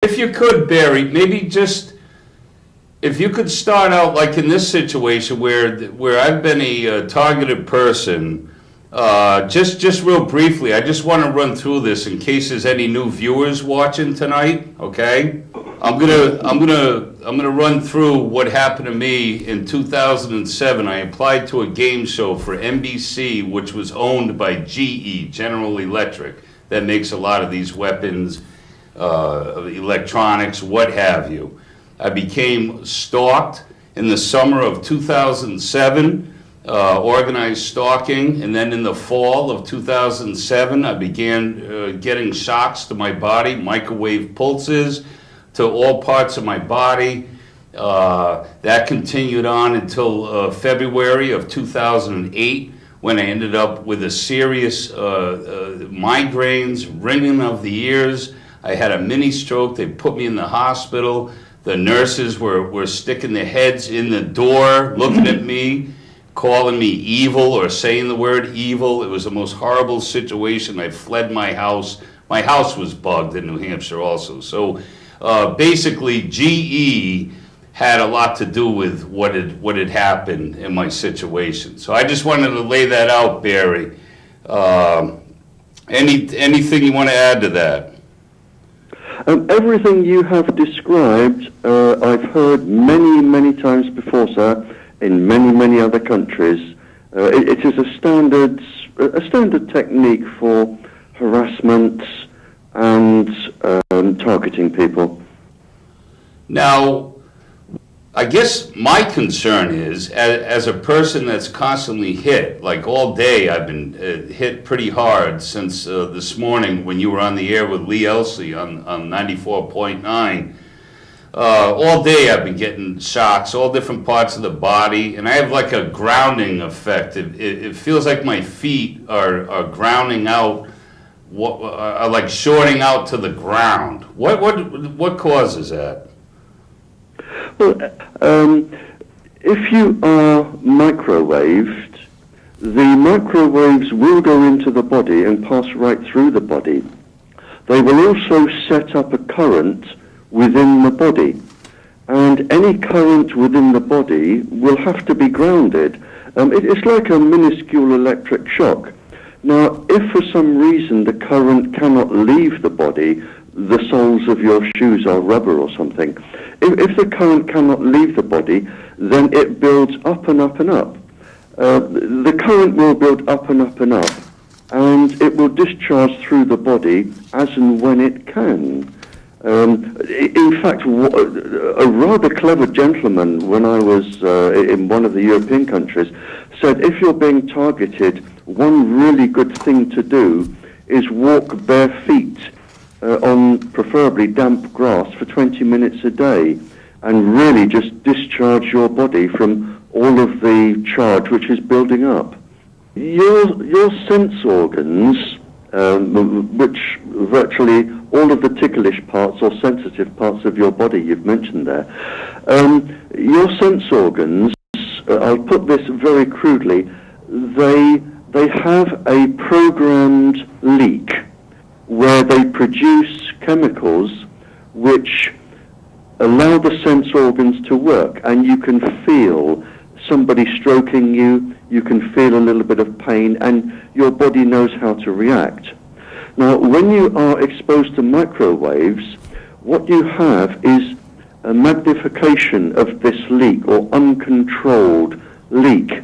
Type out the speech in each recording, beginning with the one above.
If you could, Barry, maybe just if you could start out like in this situation where I've been a targeted person, just real briefly, I just want to run through this in case there's any new viewers watching tonight. Okay, I'm gonna run through what happened to me in 2007. I applied to a game show for NBC, which was owned by GE, General Electric, that makes a lot of these weapons, electronics, what have you. I became stalked in the summer of 2007, organized stalking, and then in the fall of 2007, I began getting shocks to my body, microwave pulses to all parts of my body. That continued on until February of 2008, when I ended up with a serious migraines, ringing of the ears. I had a mini stroke. They put me in the hospital. The nurses were sticking their heads in the door, looking at me, calling me evil or saying the word evil. It was the most horrible situation. I fled my house. My house was bugged in New Hampshire also. So basically, GE had a lot to do with what had happened in my situation. So I just wanted to lay that out, Barry. Anything you want to add to that? Everything you have described, I've heard many, many times before, sir, in many, many other countries. It is a standard technique for harassment and targeting people. Now, I guess my concern is, as a person that's constantly hit, like all day I've been hit pretty hard since this morning when you were on the air with Lee Elsey on 94.9. All day I've been getting shocks, all different parts of the body, and I have like a grounding effect. It feels like my feet are grounding out, are like shorting out to the ground. What causes that? Well, if you are microwaved, the microwaves will go into the body and pass right through the body. They will also set up a current within the body, and any current within the body will have to be grounded. It's like a minuscule electric shock. Now, if for some reason the current cannot leave the body, the soles of your shoes are rubber or something, if the current cannot leave the body, then it builds up and up and up. The current will build up and up and up, and it will discharge through the body as and when it can. In fact, a rather clever gentleman, when I was in one of the European countries, said if you're being targeted, one really good thing to do is walk bare feet on preferably damp grass for 20 minutes a day, and really just discharge your body from all of the charge which is building up. Your sense organs, which virtually all of the ticklish parts or sensitive parts of your body you've mentioned there, your sense organs, I'll put this very crudely, they have a programmed leak where they produce chemicals which allow the sense organs to work, and you can feel somebody stroking you, you can feel a little bit of pain, and your body knows how to react. Now, when you are exposed to microwaves, what you have is a magnification of this leak, or uncontrolled leak.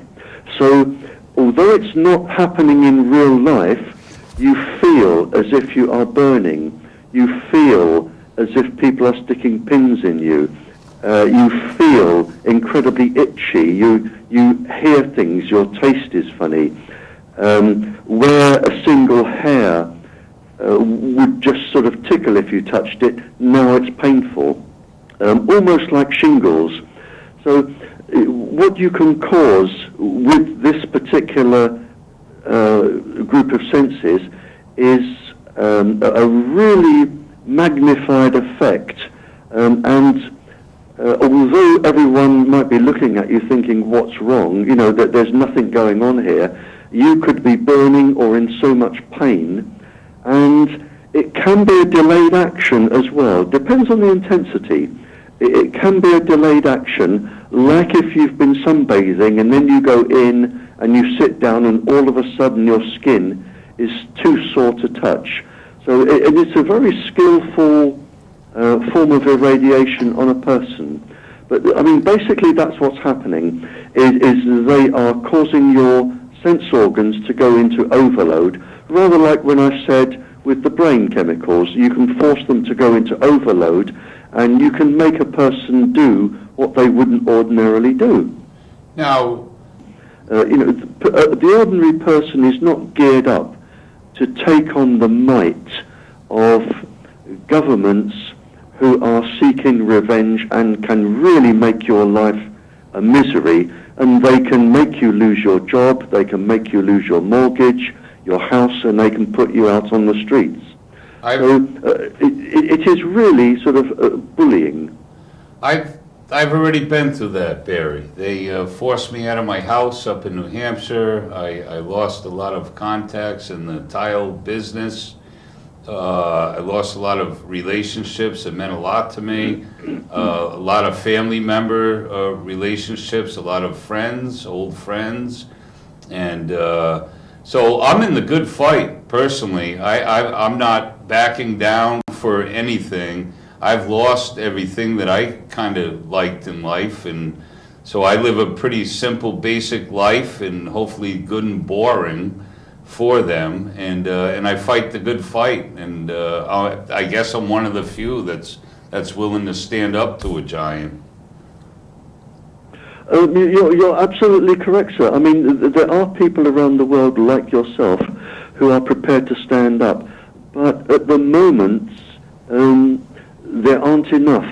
So, although it's not happening in real life, you feel as if you are burning. You feel as if people are sticking pins in you. You feel incredibly itchy. You hear things. Your taste is funny. Where a single hair would just sort of tickle if you touched it, now it's painful. Almost like shingles. So what you can cause with this particular group of senses is a really magnified effect, and although everyone might be looking at you thinking what's wrong, you know, that there's nothing going on here, you could be burning or in so much pain, and it can be a delayed action as well. Depends on the intensity. It can be a delayed action, like if you've been sunbathing and then you go in and you sit down and all of a sudden your skin is too sore to touch. So it's a very skillful form of irradiation on a person. But I mean, basically that's what's happening, is they are causing your sense organs to go into overload, rather like when I said with the brain chemicals, you can force them to go into overload and you can make a person do what they wouldn't ordinarily do. Now, the ordinary person is not geared up to take on the might of governments who are seeking revenge and can really make your life a misery, and they can make you lose your job, they can make you lose your mortgage, your house, and they can put you out on the streets. It is really sort of bullying. I've already been through that, Barry. They forced me out of my house up in New Hampshire. I lost a lot of contacts in the tile business. I lost a lot of relationships that meant a lot to me. A lot of family member relationships, a lot of friends, old friends. And so I'm in the good fight, personally. I'm not backing down for anything. I've lost everything that I kind of liked in life, and so I live a pretty simple, basic life, and hopefully good and boring for them, and I fight the good fight, and I guess I'm one of the few that's willing to stand up to a giant. You're absolutely correct, sir. I mean, there are people around the world like yourself who are prepared to stand up, but at the moment, there aren't enough.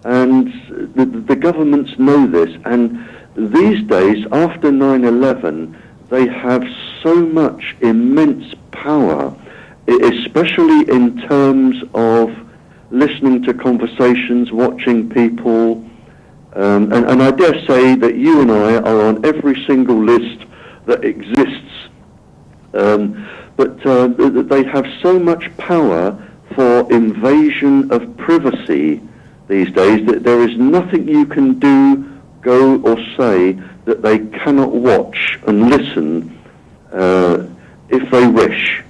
And the governments know this, and these days, after 9/11, they have so much immense power, especially in terms of listening to conversations, watching people, and I dare say that you and I are on every single list that exists. But they have so much power for invasion of privacy these days that there is nothing you can do, go or say that they cannot watch and listen if they wish.